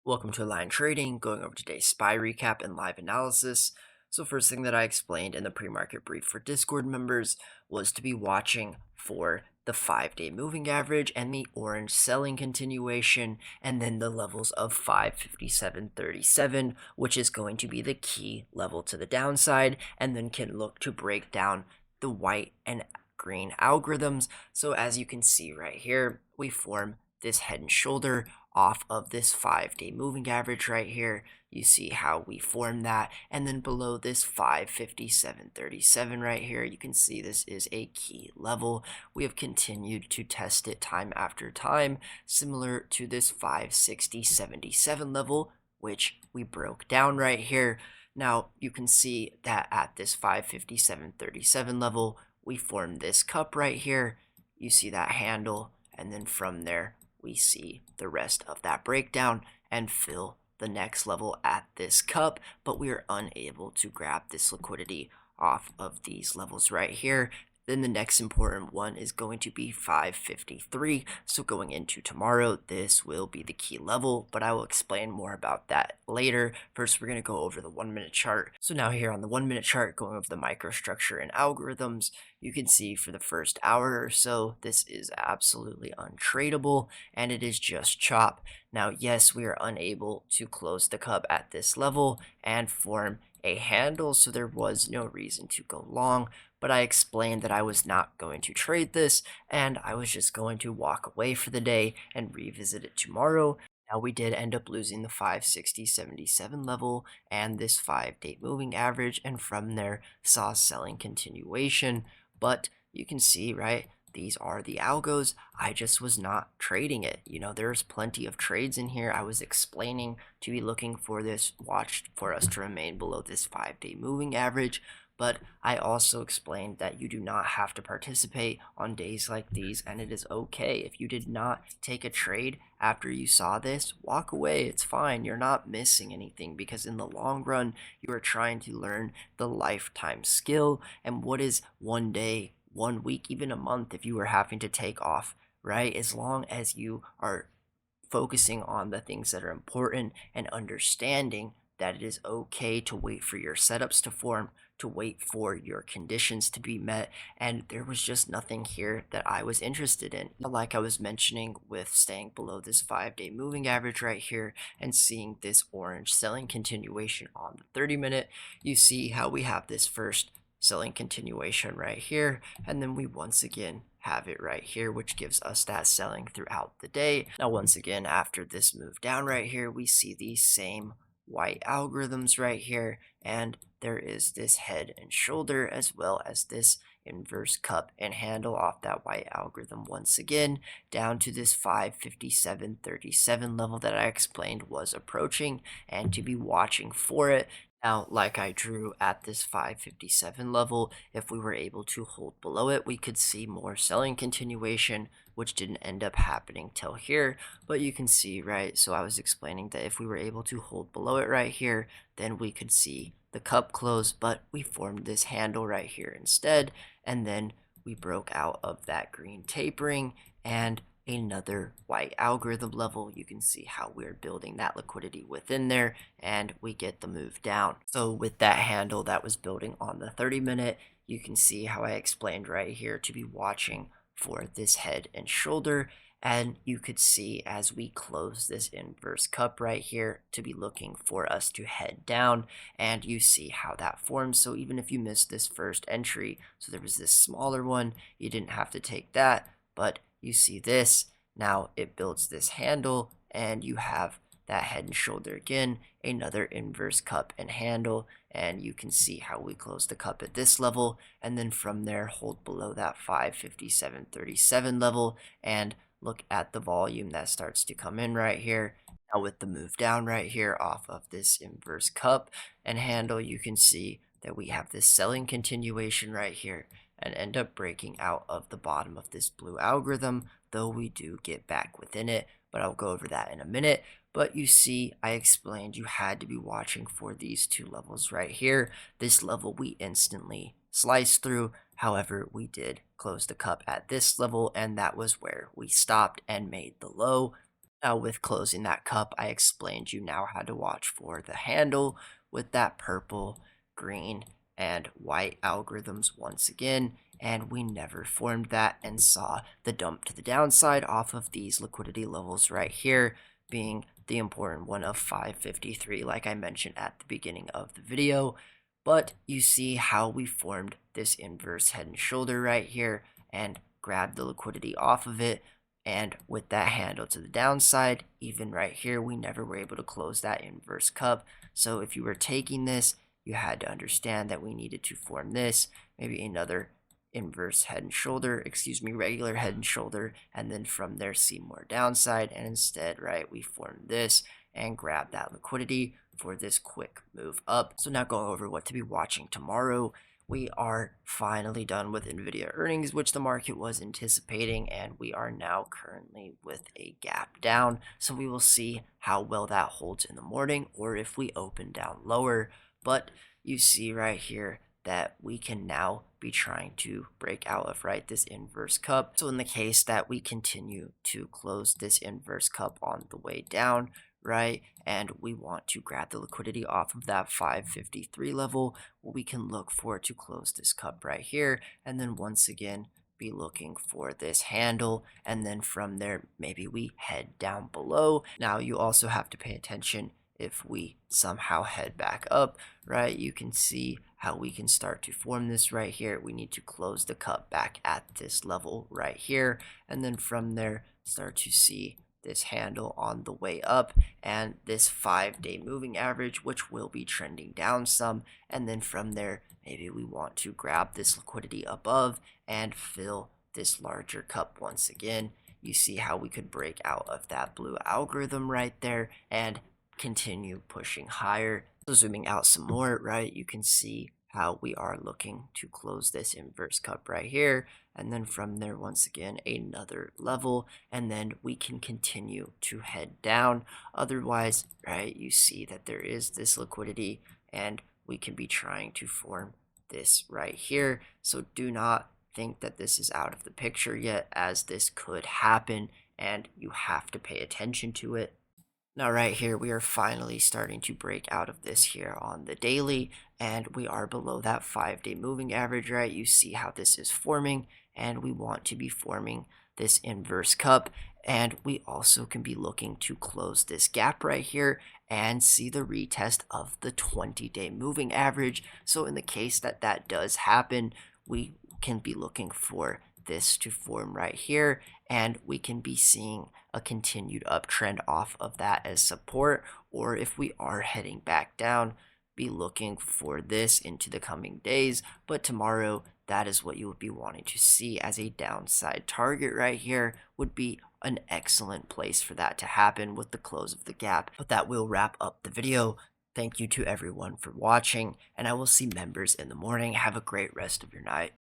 Welcome to Align Trading, going over today's SPY recap and live analysis. So first thing that I explained in the pre-market brief for Discord members was to be watching for the 5-day moving average and the orange selling continuation, and then the levels of 557.37, which is going to be the key level to the downside, and then can look to break down the white and green algorithms. So as you can see right here, we form this head and shoulder off of this 5-day moving average right here. You see how we form that, and then below this 557.37 right here, you can see this is a key level. We have continued to test it time after time, similar to this 560.77 level, which we broke down right here. Now you can see that at this 557.37 level, we formed this cup right here. You see that handle, and then from there we see the rest of that breakdown and fill the next level at this cup, but we are unable to grab this liquidity off of these levels right here. Then the next important one is going to be 553. So going into tomorrow, this will be the key level, but I will explain more about that later. First, we're going to go over the 1-minute chart. So now here on the 1-minute chart, going over the microstructure and algorithms, you can see for the first hour or so, this is absolutely untradeable, and it is just chop. Now, yes, we are unable to close the cup at this level and form a handle, so there was no reason to go long, but I explained that I was not going to trade this, and I was just going to walk away for the day and revisit it tomorrow. Now, we did end up losing the 560.77 level and this 5-day moving average, and from there saw selling continuation. But you can see, right, these are the algos. I just was not trading it. There's plenty of trades in here. I was explaining to be looking for this watch for us to remain below this 5-day moving average. But I also explained that you do not have to participate on days like these, and it is okay. If you did not take a trade after you saw this, walk away. It's fine. You're not missing anything, because in the long run, you are trying to learn the lifetime skill. And what is one day, 1 week, even a month if you are having to take off, right? As long as you are focusing on the things that are important and understanding that it is okay to wait for your setups to form, to wait for your conditions to be met. And there was just nothing here that I was interested in. Like I was mentioning with staying below this 5-day moving average right here and seeing this orange selling continuation on the 30-minute, you see how we have this first selling continuation right here, and then we once again have it right here, which gives us that selling throughout the day. Now once again, after this move down right here, we see these same white algorithms right here, and there is this head and shoulder as well as this inverse cup and handle off that white algorithm once again down to this 557.37 level that I explained was approaching, and to be watching for it. Now, like I drew at this 557 level, if we were able to hold below it, we could see more selling continuation, which didn't end up happening till here. But you can see, right? So I was explaining that if we were able to hold below it right here, then we could see the cup close, but we formed this handle right here instead, and then we broke out of that green tapering and another white algorithm level. You can see how we're building that liquidity within there, and we get the move down. So with that handle that was building on the 30-minute, you can see how I explained right here to be watching for this head and shoulder, and you could see as we close this inverse cup right here to be looking for us to head down, and you see how that forms. So even if you missed this first entry, so there was this smaller one, you didn't have to take that, but you see this, now it builds this handle, and you have that head and shoulder again, another inverse cup and handle, and you can see how we close the cup at this level, and then from there hold below that 557.37 level, and look at the volume that starts to come in right here. Now with the move down right here off of this inverse cup and handle, you can see that we have this selling continuation right here and end up breaking out of the bottom of this blue algorithm, though we do get back within it, but I'll go over that in a minute. But you see, I explained you had to be watching for these two levels right here. This level we instantly sliced through. However, we did close the cup at this level, and that was where we stopped and made the low. Now, with closing that cup, I explained you now how to watch for the handle with that purple, green, and white algorithms once again, and we never formed that and saw the dump to the downside off of these liquidity levels right here, being the important one of 553, like I mentioned at the beginning of the video. But you see how we formed this inverse head and shoulder right here and grabbed the liquidity off of it. And with that handle to the downside, even right here, we never were able to close that inverse cup. So if you were taking this, you had to understand that we needed to form this, maybe another inverse head and shoulder, regular head and shoulder, and then from there see more downside. And instead, right, we formed this and grab that liquidity for this quick move up. So now going over what to be watching tomorrow, we are finally done with NVIDIA earnings, which the market was anticipating, and we are now currently with a gap down. So we will see how well that holds in the morning or if we open down lower. But you see right here that we can now be trying to break out of, right, this inverse cup. So in the case that we continue to close this inverse cup on the way down, right, and we want to grab the liquidity off of that 553 level, we can look for to close this cup right here, and then once again be looking for this handle, and then from there maybe we head down below. Now you also have to pay attention if we somehow head back up, right? You can see how we can start to form this right here. We need to close the cup back at this level right here, and then from there start to see this handle on the way up and this 5-day moving average, which will be trending down some. And then from there, maybe we want to grab this liquidity above and fill this larger cup once again. You see how we could break out of that blue algorithm right there and continue pushing higher. So zooming out some more, right, you can see how we are looking to close this inverse cup right here, and then from there once again another level, and then we can continue to head down. Otherwise, right, you see that there is this liquidity and we can be trying to form this right here. So do not think that this is out of the picture yet, as this could happen and you have to pay attention to it. Now right here, we are finally starting to break out of this here on the daily, and we are below that 5-day moving average, right? You see how this is forming, and we want to be forming this inverse cup, and we also can be looking to close this gap right here and see the retest of the 20-day moving average. So in the case that that does happen, we can be looking for this to form right here, and we can be seeing a continued uptrend off of that as support, or if we are heading back down, be looking for this into the coming days. But tomorrow, that is what you would be wanting to see as a downside target right here, would be an excellent place for that to happen with the close of the gap. But that will wrap up the video. Thank you to everyone for watching, and I will see members in the morning. Have a great rest of your night.